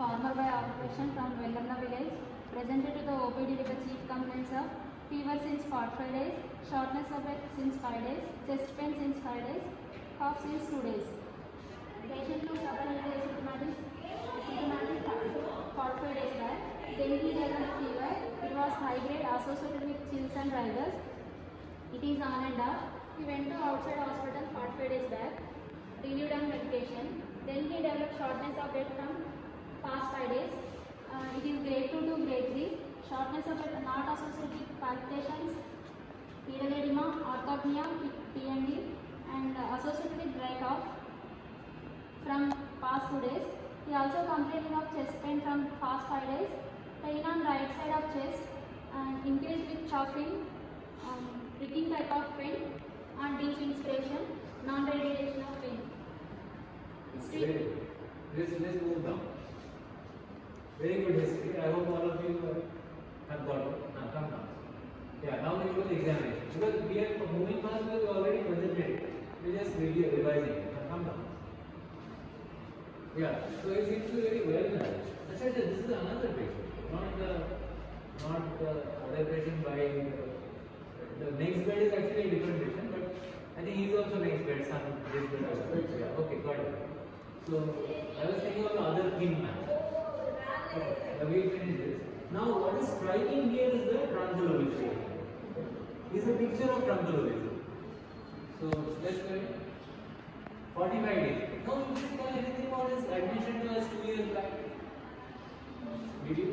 farmer by occupation from Vellamna village, presented to the OPD with the chief complaints of fever since 45 days, shortness of breath since 5 days, chest pain since 5 days, cough since 2 days. Patient was suffering with asymptomatic 45 days back. Dengue developed fever. It was high grade associated with chills and rigors. It is on and off. He went to outside hospital 45 days back. Renewed on medication. Then he developed shortness of breath from past 5 days. It is grade 2 to grade 3. Shortness of breath not associated with palpitations, pedal edema, orthopnea, PND, and associated with dry cough from past 2 days. He also complaining of chest pain from past 5 days, pain on right side of chest, and increased with coughing, pricking type of pain, and deep inspiration, non-radiation of pain. History. Let's move down. Very good history. I hope all of you have got it. Now come down. Yeah, now we go to the examination. Because we are moving fast, we already presented it. We just revising it. Now come down. Yeah, so it seems to be very well done. This is another patient, not the other patient by the next bed is actually a different patient, but I think he's also next bed, some this bed also. Yeah, okay, got it. So I was thinking of the other thin man. Okay, we'll finish this. Now what is striking here is the trunculometry. This is a picture of trunculometry. So let's go ahead. 45 days. Now you didn't tell anything about his admission to us 2 years back. Did you?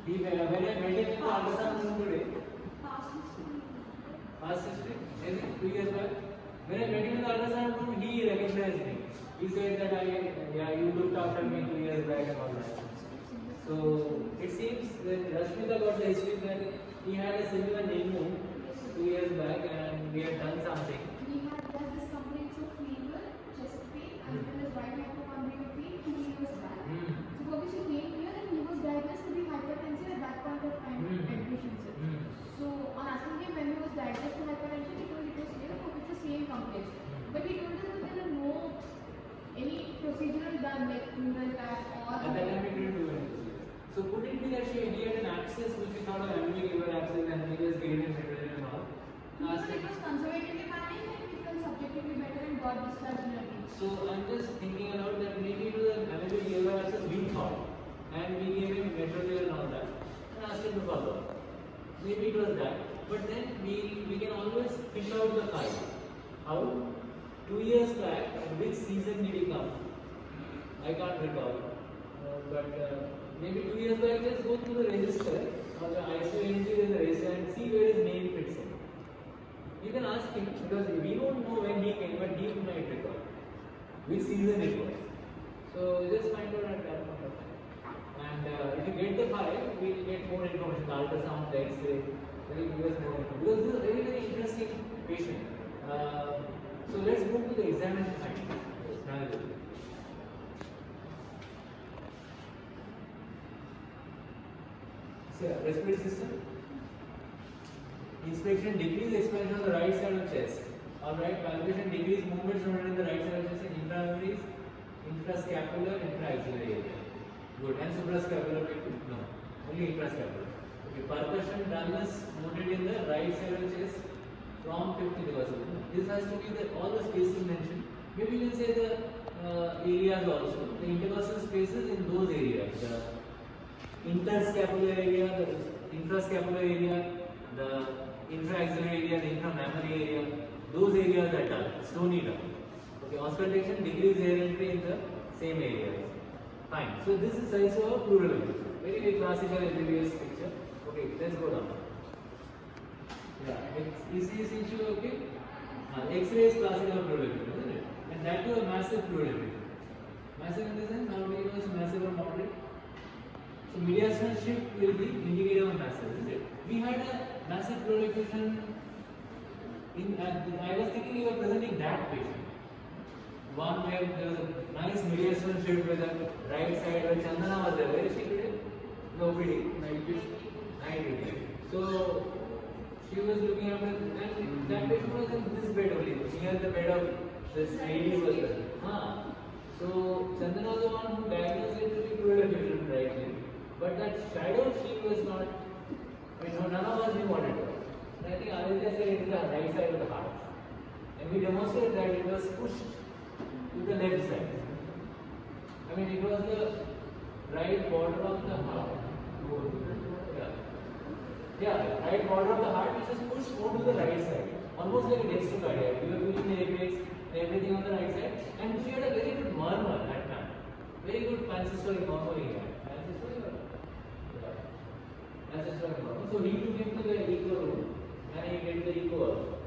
When I met him in the ultrasound room today. Past history? Is it 2 years back? When I met him in the ultrasound room, he recognized me. He said that you looked after me 2 years back and all that. So it seems that Rashmita got the history that he had a similar pneumo 2 years back and we had done something. He had just this complaints of fever, chest pain, as well as right hypochondrial pain 2 years back. So for which he came here and he was diagnosed to be hypertensive at that point of time. Admission. So on asking him when he was diagnosed with hypertension, he told it was here for which the same complaints. But he told us that there are no any procedural done like neural tap or. At that time we didn't do anything. So could it be that he had an abscess which we thought of amoebic liver abscess and he just gave him nitrogen and all? Because it was conservatively managed and he felt subjectively better and got discharged in a week. So I'm just thinking about that maybe it was an amoebic liver abscess we thought and we gave him nitrogen and all that and asked him to follow. Maybe it was that. But then we can always pick out the file. How? 2 years back, which season did he come? I can't recall. Maybe 2 years back, just go through the register or the ICU entry in the register and see where his name fits in. You can ask him because we don't know when he came, but he might recall which season it was. So just find out at that point of time. And if you get the file, we'll get more information. The ultrasound, the X-ray, will give us more information. Because this is a very, very interesting patient. So let's move to the examination findings. Respiratory system. Inspection decrease expansion on the right side of chest. Alright, palpation decrease movements noted in the right side of chest in inframemories, infrascapular, infraaxillary area. Good. And suprascapular? No. Only infrascapular. Okay. Percussion dullness noted in the right side of chest from 50 intercostal. This has to be all the spaces mentioned. Maybe you can say the areas also. The intercostal spaces in those areas. The interscapular area, the infrascapular area, the infraaxillary area, the inframammary area, those areas are dull, stony dull. Okay, auscultation decrease air entry in the same areas. Fine. So this is also a pleural effusion. Very, very classical MBBS picture. Okay, let's go down. Yeah, ECS issue, okay? X-ray is classical pleural effusion, isn't it? And that too a massive pleural effusion. Massive in the sense, how do you know it's massive or moderate? So mediastinal shift will be indicative of massive, isn't it? We had a massive pleural effusion in, I was thinking you were presenting that patient. One where there was a nice mediastinal shift with the right side where Chandana was there. Where is she today? No OPD. Night duty. So she was looking after, and that patient was in this bed only, near the bed of this lady was there. So Chandana was the one who diagnosed it to be pleural effusion. shadow she was not, none of us knew what it was. And I think Aditya said it is the right side of the heart. And we demonstrated that it was pushed to the left side. I mean, it was the right border of the heart. Yeah, right border of the heart which is pushed more to the right side. Almost like a dextrocardia. You were pushing the apex, everything on the right side. And she had a very good murmur that time. Very good pansystolic murmur he had. Pansystolic murmur. So he took him to the echo room and he did the echo.